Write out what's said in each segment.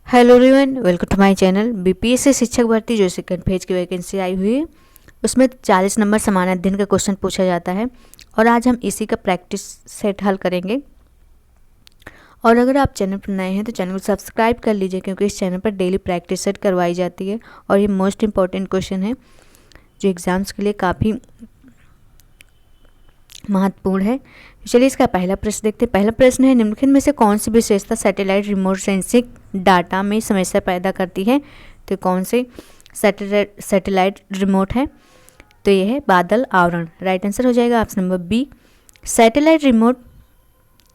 Hello everyone, welcome to my channel. BPSC शिक्षक भर्ती जो सेकंड फेज की वैकेंसी आई हुई है उसमें 40 नंबर समान अध्ययन का क्वेश्चन पूछा जाता है और आज हम इसी का प्रैक्टिस सेट हल करेंगे। और अगर आप चैनल पर नए हैं तो चैनल को सब्सक्राइब कर लीजिए क्योंकि इस चैनल पर डेली प्रैक्टिस सेट करवाई जाती है और ये मोस्ट इंपॉर्टेंट क्वेश्चन है जो एग्ज़ाम्स के लिए काफ़ी महत्वपूर्ण है। चलिए इसका पहला प्रश्न देखते हैं। पहला प्रश्न है, निम्नलिखित में से कौन सी विशेषता सैटेलाइट रिमोट सेंसिंग डाटा में समस्या पैदा करती है? तो कौन से सैटेलाइट रिमोट है? तो ये है बादल आवरण। राइट आंसर हो जाएगा option number B. Satellite remote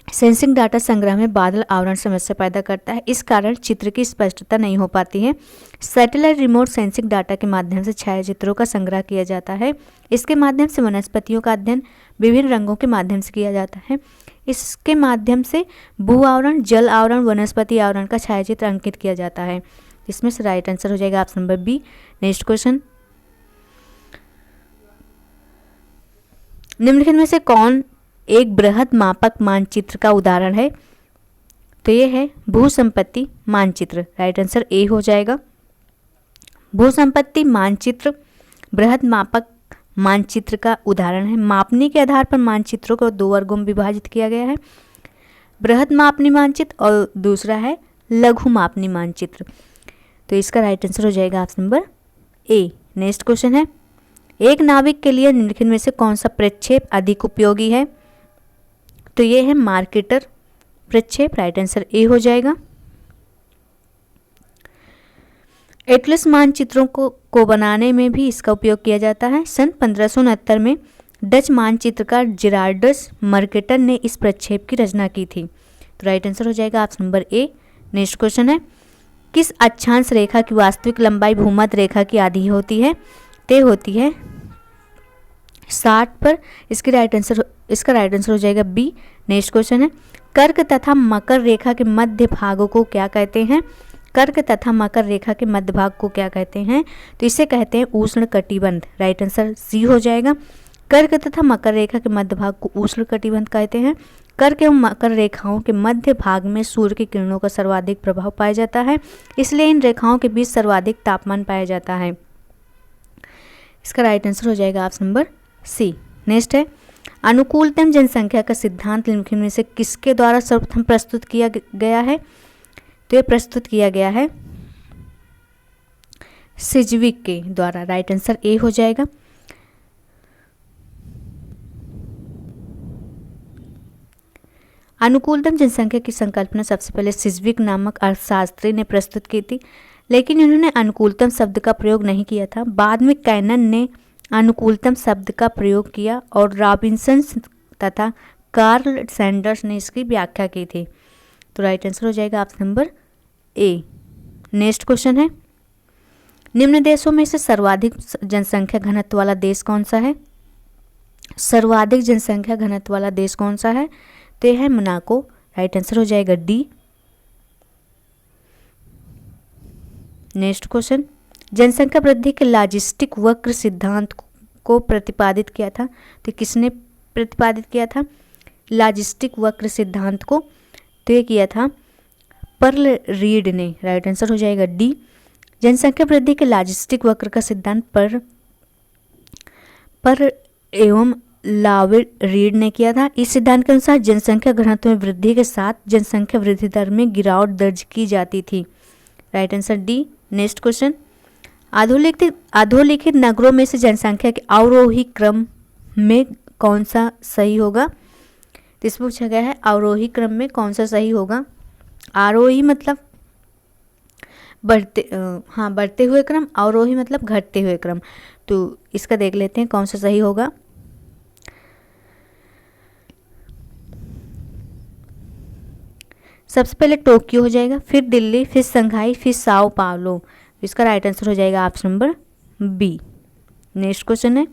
sensing data संग्रह में बादल आवरण समस्या पैदा करता है, इस कारण चित्र की स्पष्टता नहीं हो पाती है। सैटेलाइट रिमोट सेंसिंग डाटा के माध्यम से छायाचित्रों का संग्रह किया जाता है। इसके माध्यम से वनस्पतियों का अध्ययन विभिन्न रंगों के माध्यम से किया जाता है। इसके माध्यम से भू आवरण, जल आवरण, वनस्पति आवरण का छायाचित्र अंकित किया जाता है। इसमें से राइट आंसर हो जाएगा option number B. Next question, निम्नलिखित में से कौन एक बृहद मापक मानचित्र का उदाहरण है? तो ये है भू संपत्ति मानचित्र। राइट आंसर ए हो जाएगा। भू संपत्ति मानचित्र बृहद मापक मानचित्र का उदाहरण है। मापनी के आधार पर मानचित्रों को दो वर्गों में विभाजित किया गया है, बृहद मापनी मानचित्र और दूसरा है लघु मापनी मानचित्र। तो इसका राइट आंसर हो जाएगा option number A. Next question है, एक नाविक के लिए निम्नलिखित में से कौन सा प्रक्षेप अधिक उपयोगी है? तो ये है मार्केटर प्रक्षेप। राइट आंसर ए हो जाएगा। एटलस मानचित्रों को बनाने में भी इसका उपयोग किया जाता है। सन 1569 में डच मानचित्रकार जेरार्डस मर्केटर ने इस प्रक्षेप की रचना की थी। तो राइट आंसर हो जाएगा option number A. Next question है, किस अक्षांश रेखा की वास्तविक लंबाई भूमध्य रेखा की आधी होती है? तय होती है 60 पर। इसका राइट आंसर हो जाएगा बी। नेक्स्ट क्वेश्चन है, कर्क तथा मकर रेखा के मध्य भागों को क्या कहते हैं? कर्क तथा मकर रेखा के मध्य भाग को क्या कहते हैं? तो इसे कहते हैं उष्ण कटिबंध। राइट आंसर सी हो जाएगा। कर्क तथा मकर रेखा के मध्य भाग को उष्ण कटिबंध कहते हैं। कर्क एवं मकर रेखाओं के मध्य भाग में सूर्य की किरणों का सर्वाधिक प्रभाव पाया जाता है, इसलिए इन रेखाओं के बीच सर्वाधिक तापमान पाया जाता है। इसका राइट आंसर हो जाएगा ऑप्शन नंबर सी। नेक्स्ट है, अनुकूलतम जनसंख्या का सिद्धांत निम्नलिखित में से किसके द्वारा सर्वप्रथम प्रस्तुत किया गया है? तो ये प्रस्तुत किया गया है सिजविक के द्वारा। राइट आंसर ए हो जाएगा। अनुकूलतम जनसंख्या की संकल्पना सबसे पहले सिजविक नामक अर्थशास्त्री ने प्रस्तुत की थी, लेकिन इन्होंने अनुकूलतम शब्द का प्रयोग नहीं किया था। बाद में कैनन ने अनुकूलतम शब्द का प्रयोग किया और रॉबिन्सन तथा कार्ल सैंडर्स ने इसकी व्याख्या की थी। तो राइट आंसर हो जाएगा option number A. Next question है, निम्न देशों में से सर्वाधिक जनसंख्या घनत्व वाला देश कौन सा है? सर्वाधिक जनसंख्या घनत्व वाला देश कौन सा है? तो यह है मोनाको। राइट आंसर हो जाएगा डी। नेक्स्ट क्वेश्चन, जनसंख्या वृद्धि के लॉजिस्टिक वक्र सिद्धांत को प्रतिपादित किया था? तो किसने प्रतिपादित किया था लॉजिस्टिक वक्र सिद्धांत को? तो ये किया था पर्ल रीड ने। राइट आंसर हो जाएगा डी। जनसंख्या वृद्धि के लॉजिस्टिक वक्र का सिद्धांत पर्ल एवं लावेड रीड ने किया था। इस सिद्धांत के अनुसार जनसंख्या घनत्व में वृद्धि के साथ जनसंख्या वृद्धि दर में गिरावट दर्ज की जाती थी। Right answer D. Next question, अधोलिखित नगरों में से जनसंख्या के अवरोही क्रम में कौन सा सही होगा? तो इस पूछा गया है अवरोही क्रम में कौन सा सही होगा। आरोही मतलब बढ़ते हुए क्रम, अवरोही मतलब घटते हुए क्रम। तो इसका देख लेते हैं कौन सा सही होगा। सबसे पहले टोक्यो हो जाएगा, फिर दिल्ली, फिर संघाई, फिर साओ पावलो। इसका राइट आंसर हो जाएगा option number B. Next question है,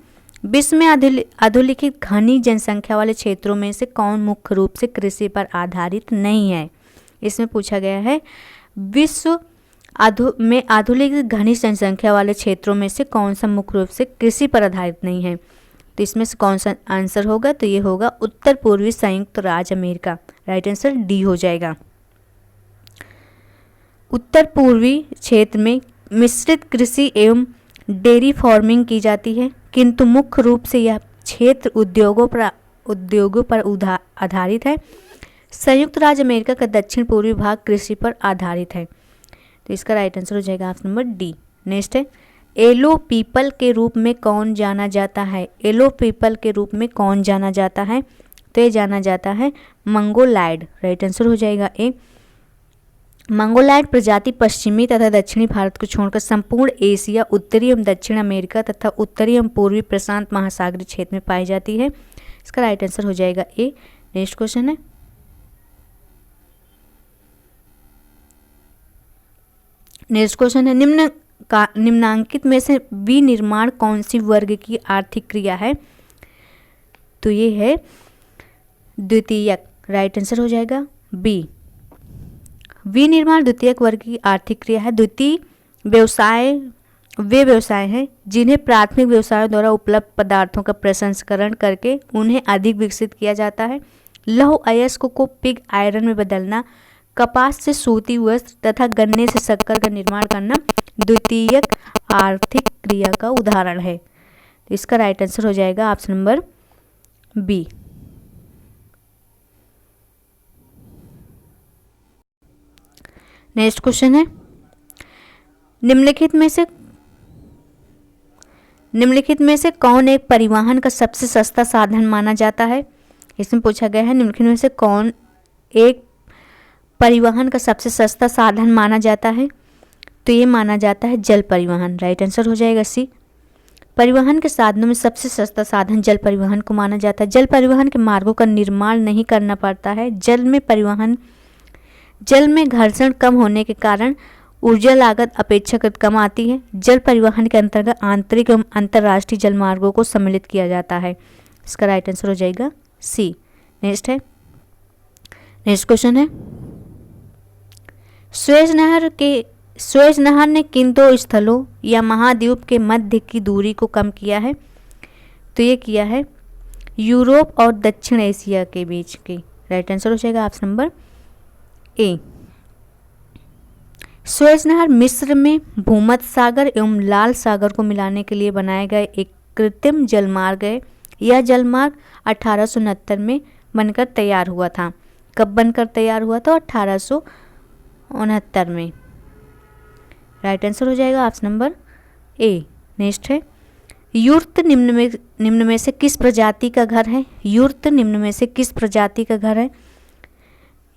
विश्व में अधोलिखित घनी जनसंख्या वाले क्षेत्रों में से कौन मुख्य रूप से कृषि पर आधारित नहीं है? इसमें पूछा गया है विश्व में अधोलिखित घनी जनसंख्या वाले क्षेत्रों में से कौन सा मुख्य रूप से कृषि पर आधारित नहीं है? तो इसमें से कौन सा आंसर होगा? तो ये होगा उत्तर पूर्वी संयुक्त राज्य अमेरिका। राइट आंसर डी हो जाएगा। उत्तर पूर्वी क्षेत्र में मिश्रित कृषि एवं डेयरी फार्मिंग की जाती है, किंतु मुख्य रूप से यह क्षेत्र उद्योगों पर आधारित है। संयुक्त राज्य अमेरिका का दक्षिण पूर्वी भाग कृषि पर आधारित है। तो इसका राइट आंसर हो जाएगा ऑप्शन नंबर डी। नेक्स्ट है, येलो पीपल के रूप में कौन जाना जाता है? येलो पीपल के रूप में कौन जाना जाता है? तो ये जाना जाता है मंगोलायड। राइट आंसर हो जाएगा ए। मंगोलायड प्रजाति पश्चिमी तथा दक्षिणी भारत को छोड़कर संपूर्ण एशिया, उत्तरी एवं दक्षिण अमेरिका तथा उत्तरी एवं पूर्वी प्रशांत महासागरीय क्षेत्र में पाई जाती है। इसका राइट आंसर हो जाएगा ए। नेक्स्ट क्वेश्चन है, निम्नांकित में से विनिर्माण कौन सी वर्ग की आर्थिक क्रिया है? तो ये है द्वितीयक। राइट आंसर हो जाएगा बी। विनिर्माण द्वितीयक वर्ग की आर्थिक क्रिया है। द्वितीय व्यवसाय वे व्यवसाय हैं जिन्हें प्राथमिक व्यवसायों द्वारा उपलब्ध पदार्थों का प्रसंस्करण करके उन्हें अधिक विकसित किया जाता है। लौह अयस्क को पिग आयरन में बदलना, कपास से सूती वस्त्र तथा गन्ने से शक्कर का निर्माण करना द्वितीयक आर्थिक क्रिया का उदाहरण है। तो इसका राइट आंसर हो जाएगा option number B. Next question है, निम्नलिखित में से कौन एक परिवहन का सबसे सस्ता साधन माना जाता है? इसमें पूछा गया है निम्नलिखित में से कौन एक परिवहन का सबसे सस्ता साधन माना जाता है? तो ये माना जाता है जल परिवहन। राइट आंसर हो जाएगा सी। परिवहन के साधनों में सबसे सस्ता साधन जल परिवहन को माना जाता है। जल परिवहन के मार्गों का निर्माण नहीं करना पड़ता है। जल में घर्षण कम होने के कारण ऊर्जा लागत अपेक्षाकृत कम आती है। जल परिवहन के अंतर्गत आंतरिक एवं अंतर्राष्ट्रीय जल मार्गों को सम्मिलित किया जाता है। इसका राइट आंसर हो जाएगा सी। नेक्स्ट क्वेश्चन है, सुएज नहर ने किन दो स्थलों या महाद्वीप के मध्य की दूरी को कम किया है? तो ये किया है यूरोप और दक्षिण एशिया के बीच की। राइट आंसर हो जाएगा ऑप्शन नंबर ए। सुएज नहर मिस्र में भूमध्य सागर एवं लाल सागर को मिलाने के लिए बनाए गए एक कृत्रिम जलमार्ग है। यह जलमार्ग 1869 में बनकर तैयार हुआ था। कब बनकर तैयार हुआ था? 1869 में। राइट आंसर हो जाएगा ऑप्शन नंबर ए। नेक्स्ट है, यूर्त निम्न में से किस प्रजाति का घर है? यूर्त निम्न में से किस प्रजाति का घर है?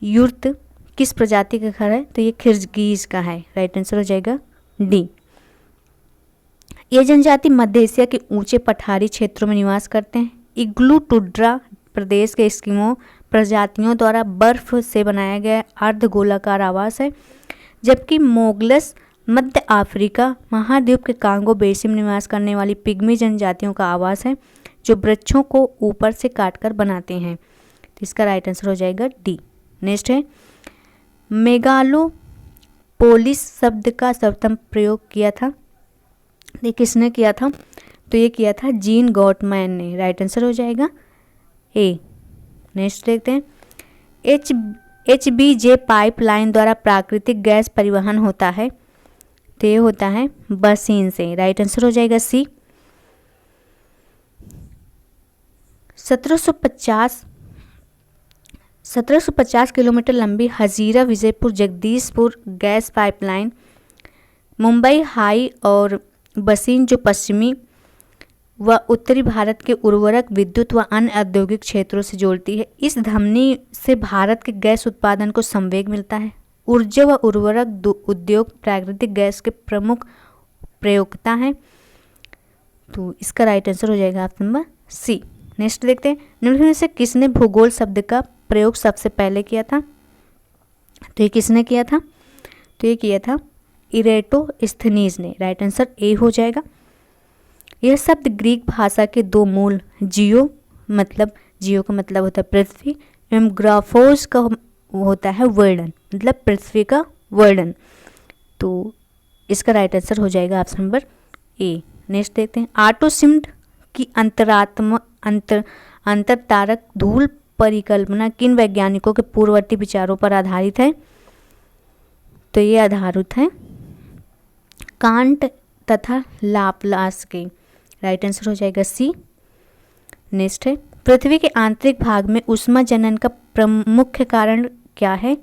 यूर्त किस प्रजाति का घर है? तो ये किर्गिज का है। राइट आंसर हो जाएगा डी। ये जनजाति मध्य एशिया के ऊंचे पठारी क्षेत्रों में निवास करते हैं। इग्लू टुंड्रा प्रदेश के एस्किमो प्रजातियों द्वारा बर्फ से बनाया गया अर्धगोलाकार आवास है, जबकि मोगलस मध्य अफ्रीका महाद्वीप के कांगो बेसिन में निवास करने वाली पिग्मी जनजातियों का आवास है, जो वृक्षों को ऊपर से काटकर बनाते हैं। तो इसका राइट आंसर हो जाएगा डी। नेक्स्ट है, मेगालोपोलिस शब्द का सर्वप्रथम प्रयोग किया था। ये किसने किया था? तो ये किया था जीन गॉटमैन ने। राइट आंसर हो जाएगा ए। नेक्स्ट देखते हैं, HBJ पाइपलाइन द्वारा प्राकृतिक गैस परिवहन होता है। तो ये होता है बसीन से। राइट आंसर हो जाएगा सी। 1750 किलोमीटर लंबी Hazira Vijaypur Jagdishpur gas pipeline Mumbai high और बसीन जो पश्चिमी व उत्तरी भारत के उर्वरक विद्युत व अन्य औद्योगिक क्षेत्रों से जोड़ती है। इस धमनी से भारत के गैस उत्पादन को संवेग मिलता है। ऊर्जा व उर्वरक उद्योग प्राकृतिक गैस के प्रमुख प्रयोक्ता हैं। तो इसका राइट आंसर हो जाएगा ऑप्शन नंबर सी। नेक्स्ट देखते हैं, निम्न में से किसने भूगोल शब्द का प्रयोग सबसे पहले किया था? तो ये किसने किया था? तो ये किया था इरेटोस्थनीज ने। राइट आंसर ए हो जाएगा। यह शब्द ग्रीक भाषा के दो मूल जियो का मतलब होता है पृथ्वी एवं ग्राफोस का होता है वर्णन, मतलब पृथ्वी का वर्णन। तो इसका राइट आंसर हो जाएगा ऑप्शन नंबर ए। नेक्स्ट देखते हैं, आटोसिम्ड की अंतरतारक धूल परिकल्पना किन वैज्ञानिकों के पूर्ववर्ती विचारों पर आधारित है? तो ये आधारित है कांट तथा लाप्लास के। राइट आंसर हो जाएगा सी। नेक्स्ट है, पृथ्वी के आंतरिक भाग में ऊष्मा जनन का प्रमुख कारण क्या है?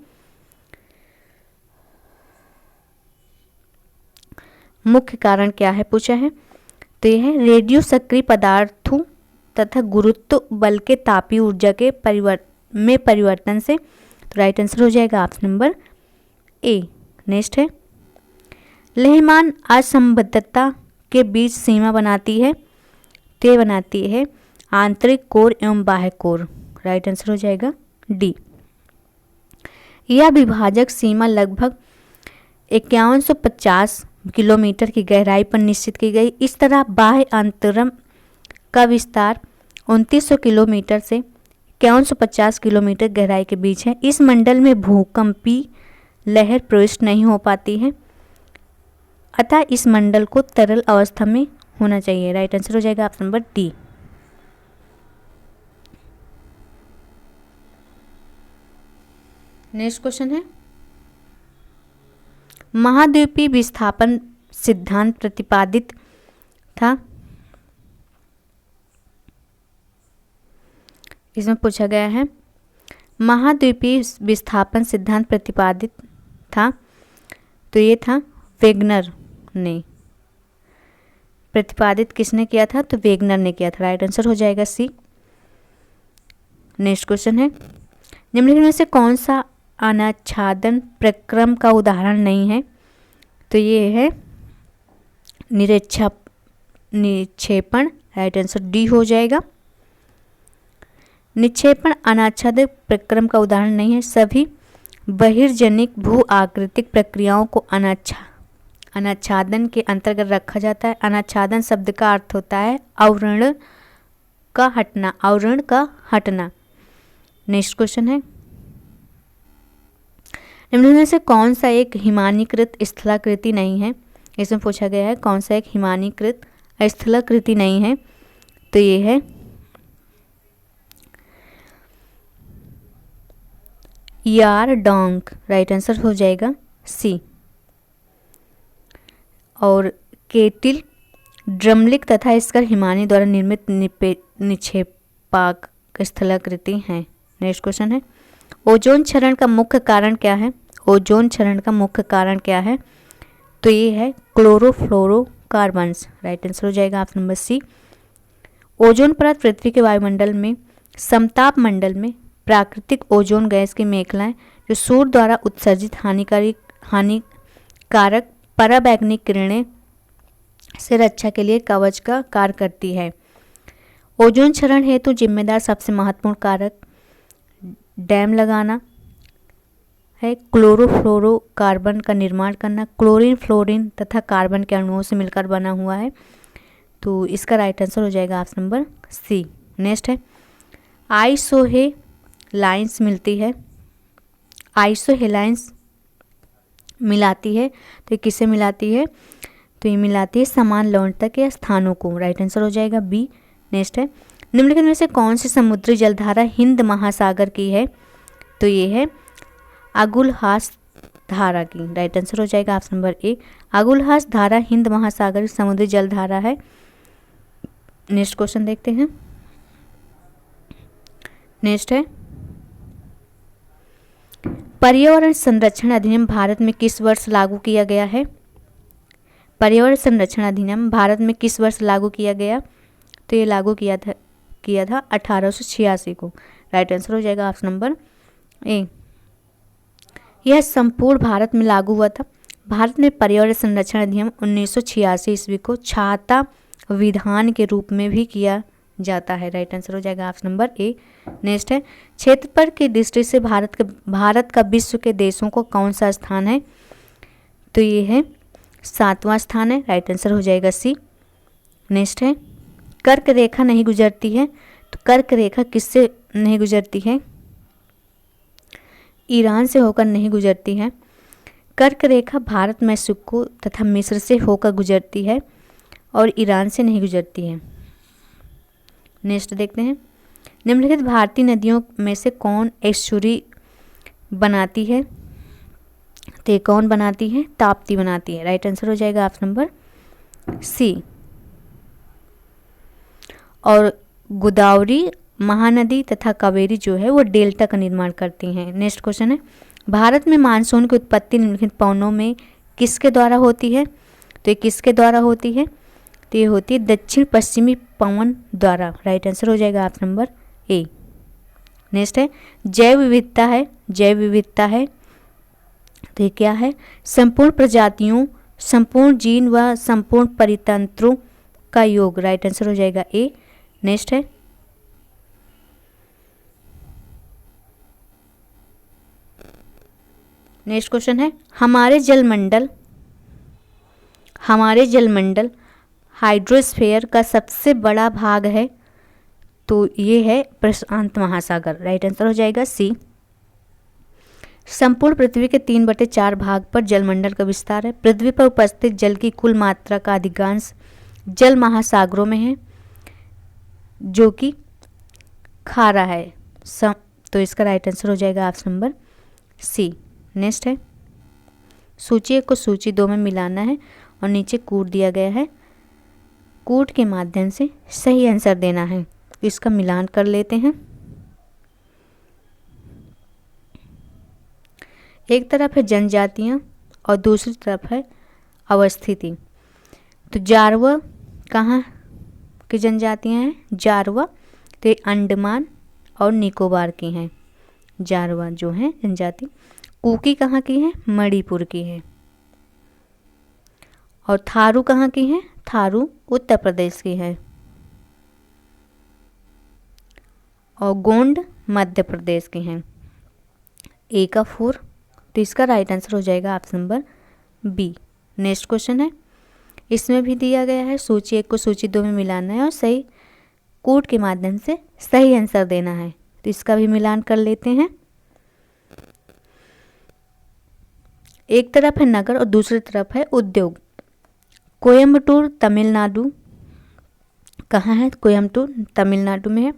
मुख्य कारण क्या है पूछा है, तो यह है रेडियो सक्रिय पदार्थों तथा गुरुत्व बल के तापीय ऊर्जा के परिवर्तन से। तो राइट आंसर हो जाएगा ऑप्शन नंबर ए। नेक्स्ट है, लहमान असंबद्धता के बीच सीमा बनाती है, तो ये बनाती है आंतरिक कोर एवं बाह्य कोर। राइट आंसर हो जाएगा डी। यह विभाजक सीमा लगभग 5150 किलोमीटर की गहराई पर निश्चित की गई। इस तरह बाह्य अंतरम का विस्तार 2900 किलोमीटर से 5150 किलोमीटर गहराई के बीच है। इस मंडल में भूकंपी लहर प्रविष्ट नहीं हो पाती है, अतः इस मंडल को तरल अवस्था में होना चाहिए। राइट आंसर हो जाएगा option number D. Next question है, महाद्वीपीय विस्थापन सिद्धांत प्रतिपादित था। इसमें पूछा गया है महाद्वीपीय विस्थापन सिद्धांत प्रतिपादित था, तो ये था वेगनर ने। प्रतिपादित किसने किया था? तो वेगनर ने किया था। राइट आंसर हो जाएगा सी। नेक्स्ट क्वेश्चन है, निम्नलिखित में से कौन सा अनाच्छादन प्रक्रम का उदाहरण नहीं है? तो ये है निक्षेपण। राइट आंसर डी हो जाएगा। निक्षेपण अनाच्छादित प्रक्रम का उदाहरण नहीं है। सभी बहिर्जनिक भू आकृतिक प्रक्रियाओं को अनाच्छादन के अंतर्गत रखा जाता है। अनाच्छादन शब्द का अर्थ होता है आवरण का हटना, आवरण का हटना। नेक्स्ट क्वेश्चन है, निम्न में से कौन सा एक हिमानीकृत स्थलाकृति नहीं है? इसमें पूछा गया है कौन सा एक हिमानीकृत स्थलाकृति नहीं है, तो ये है यारडोंग। राइट आंसर हो जाएगा सी। और केटिल ड्रमलिक तथा स्कर हिमानी द्वारा निर्मित निक्षेपाक स्थलाकृति हैं। नेक्स्ट क्वेश्चन है, ओजोन क्षरण का मुख्य कारण क्या है? ओजोन क्षरण का मुख्य कारण क्या है? तो ये है क्लोरोफ्लोरोकार्बन्स। राइट आंसर हो जाएगा ऑप्शन नंबर सी। ओजोन परत पृथ्वी के वायुमंडल में समताप मंडल में प्राकृतिक ओजोन गैस की मेखलाएं जो सूर्य द्वारा उत्सर्जित हानिकारक पराबैंगनी किरणें से रक्षा के लिए कवच का कार्य करती है। ओजोन क्षरण हेतु जिम्मेदार सबसे महत्वपूर्ण कारक डैम लगाना है, क्लोरोफ्लोरोकार्बन का निर्माण करना, क्लोरीन फ्लोरीन तथा कार्बन के अणुओं से मिलकर बना हुआ है। तो इसका राइट आंसर हो जाएगा ऑप्शन नंबर सी। नेक्स्ट है, आइसोहेलाइंस मिलती है, आइसोहेलाइंस मिलाती है, तो ये किसे मिलाती है? तो ये मिलाती है समान लवणता के स्थानों को। राइट आंसर हो जाएगा बी। नेक्स्ट है, निम्नलिखित में से कौन सी समुद्री जलधारा हिंद महासागर की है? तो ये है अगुलहास धारा की। राइट आंसर हो जाएगा ऑप्शन नंबर ए। अगुलहास धारा हिंद महासागर की समुद्री जलधारा है। नेक्स्ट क्वेश्चन देखते हैं। नेक्स्ट है, पर्यावरण संरक्षण अधिनियम भारत में किस वर्ष लागू किया गया है? पर्यावरण संरक्षण अधिनियम भारत में किस वर्ष लागू किया गया? तो ये लागू किया था 1886 को। राइट आंसर हो जाएगा ऑप्शन नंबर ए। यह संपूर्ण भारत में लागू हुआ था। भारत में पर्यावरण संरक्षण अधिनियम 1986 ईस्वी को छाता विधान के रूप में भी किया जाता है। राइट आंसर हो जाएगा ऑप्शन नंबर ए। नेक्स्ट है, क्षेत्रफल की दृष्टि से भारत का विश्व के देशों को कौन सा स्थान है? तो ये है 7वां स्थान है। राइट आंसर हो जाएगा सी। नेक्स्ट है, कर्क रेखा नहीं गुजरती है, तो कर्क रेखा किससे नहीं गुजरती है? ईरान से होकर नहीं गुजरती है। कर्क रेखा भारत मैक्सिको तथा मिस्र से होकर गुजरती है और ईरान से नहीं गुजरती है। नेक्स्ट देखते हैं, निम्नलिखित भारतीय नदियों में से कौन एस्चुरी बनाती है? तो ये कौन बनाती है? ताप्ती बनाती है। राइट आंसर हो जाएगा ऑप्शन नंबर सी। और गोदावरी, महानदी तथा कावेरी जो है वो डेल्टा का निर्माण करती हैं। नेक्स्ट क्वेश्चन है, भारत में मानसून की उत्पत्ति निम्नलिखित पवनों में किसके द्वारा होती है? तो ये किसके द्वारा होती है? तो ये होती है दक्षिण पश्चिमी पवन द्वारा। राइट आंसर हो जाएगा ऑप्शन नंबर ए। नेक्स्ट है, जैव विविधता है। जैव विविधता है तो ये क्या है? संपूर्ण प्रजातियों, संपूर्ण जीन व संपूर्ण परितंत्रों का योग। राइट आंसर हो जाएगा ए। नेक्स्ट है, नेक्स्ट क्वेश्चन है, हमारे जलमंडल हाइड्रोस्फीयर का सबसे बड़ा भाग है। तो ये है प्रशांत महासागर। राइट आंसर हो जाएगा सी। संपूर्ण पृथ्वी के 3/4 भाग पर जलमंडल का विस्तार है। पृथ्वी पर उपस्थित जल की कुल मात्रा का अधिकांश जल महासागरों में है, जो कि खारा है। तो इसका राइट आंसर हो जाएगा ऑप्शन नंबर सी। नेक्स्ट है, सूची 1 को सूची 2 में मिलाना है और नीचे कूट दिया गया है। कूट के माध्यम से सही आंसर देना है। इसका मिलान कर लेते हैं। एक तरफ है जनजातियां और दूसरी तरफ है अवस्थिति। तो जारवा कहाँ की जनजातियां हैं? जारवा तो अंडमान और निकोबार की हैं। जारवा जो है जनजाति। कुकी कहाँ की है? मणिपुर की है। और थारू कहाँ की है? थारू उत्तर प्रदेश की है। और गोंड मध्य प्रदेश की हैं। ए का 4। तो इसका राइट आंसर हो जाएगा option number B. Next question है, इसमें भी दिया गया है सूची 1 को सूची 2 में मिलाना है और सही कूट के माध्यम से सही आंसर देना है। तो इसका भी मिलान कर लेते हैं। एक तरफ है नगर और दूसरी तरफ है उद्योग। कोयम्बटूर तमिलनाडु कहाँ है? कोयम्बटूर तमिलनाडु में है।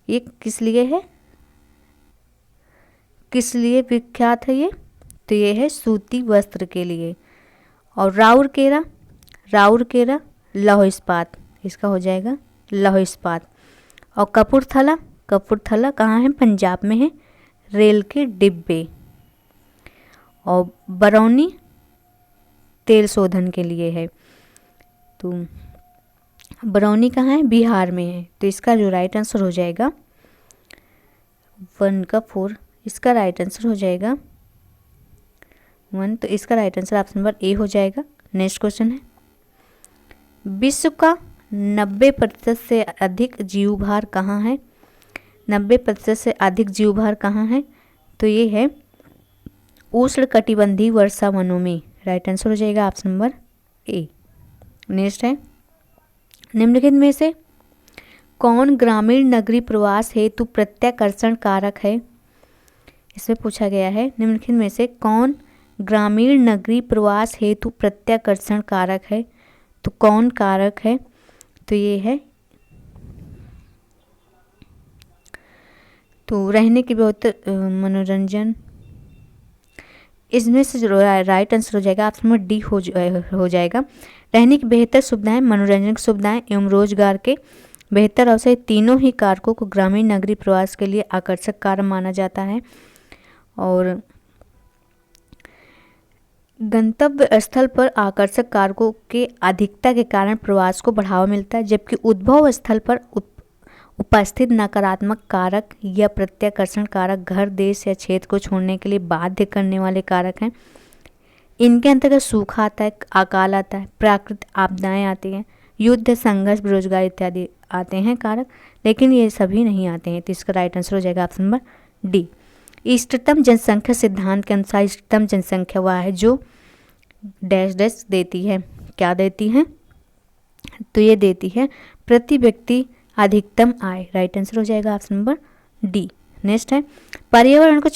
ये किस लिए है? किस लिए विख्यात है ये? तो ये है सूती वस्त्र के लिए। और राउरकेला लौह इस्पात। इसका हो जाएगा लौह इस्पात। और कपूरथला कहाँ है? पंजाब में है, रेल के डिब्बे। और बरौनी तेल शोधन के लिए है। तो बरौनी कहाँ है? बिहार में है। तो इसका जो राइट आंसर हो जाएगा 1 का 4। इसका राइट आंसर हो जाएगा 1। तो इसका right answer option number A हो जाएगा। नेक्स्ट क्वेश्चन है, विश्व का 90% से अधिक जीवभार कहाँ है? 90% से अधिक जीवभार कहाँ है? तो ये है उष्णकटिबंधीय वर्षा वनों में। राइट आंसर हो जाएगा ऑप्शन नंबर ए। नेक्स्ट है, निम्नलिखित में से कौन ग्रामीण नगरी प्रवास हेतु प्रत्याकर्षण कारक है? इसमें पूछा गया है निम्नलिखित में से कौन ग्रामीण नगरी प्रवास हेतु प्रत्याकर्षण कारक है? तो कौन कारक है? तो ये है तो रहने की बहुत मनोरंजन। इसमें से जो राइट आंसर हो जाएगा ऑप्शन नंबर डी हो जाएगा। रहने की बेहतर सुविधाएं, मनोरंजन की सुविधाएं एवं रोजगार के बेहतर अवसर, तीनों ही कारकों को ग्रामीण नगरीय प्रवास के लिए आकर्षक कारक माना जाता है। और गंतव्य स्थल पर आकर्षक कारकों के अधिकता के कारण प्रवास को बढ़ावा मिलता है, जबकि उद्भव स्थल पर उपस्थित नकारात्मक कारक या प्रत्याकर्षण कारक घर, देश या क्षेत्र को छोड़ने के लिए बाध्य करने वाले कारक हैं। इनके अंतर्गत सूखा आता है, अकाल आता है, प्राकृतिक आपदाएं आती हैं, युद्ध, संघर्ष, बेरोजगार इत्यादि आते हैं कारक, लेकिन ये सभी नहीं आते हैं। तो इसका राइट आंसर हो जाएगा ऑप्शन नंबर डी। इष्टतम जनसंख्या सिद्धांत के अनुसार इष्टतम जनसंख्या वह है जो डैश डैश देती है। क्या देती है? तो ये देती है प्रति व्यक्ति अधिकतम आय। राइट आंसर हो जाएगा ऑप्शन नंबर डी। नेक्स्ट है, पर्यावरण को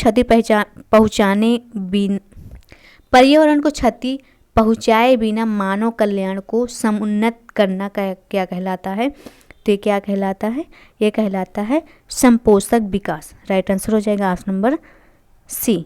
क्षति पहुँचाए बिना मानव कल्याण को समुन्नत करना क्या कहलाता है? तो ये क्या कहलाता है? ये कहलाता है संपोषक विकास। राइट आंसर हो जाएगा ऑप्शन नंबर सी।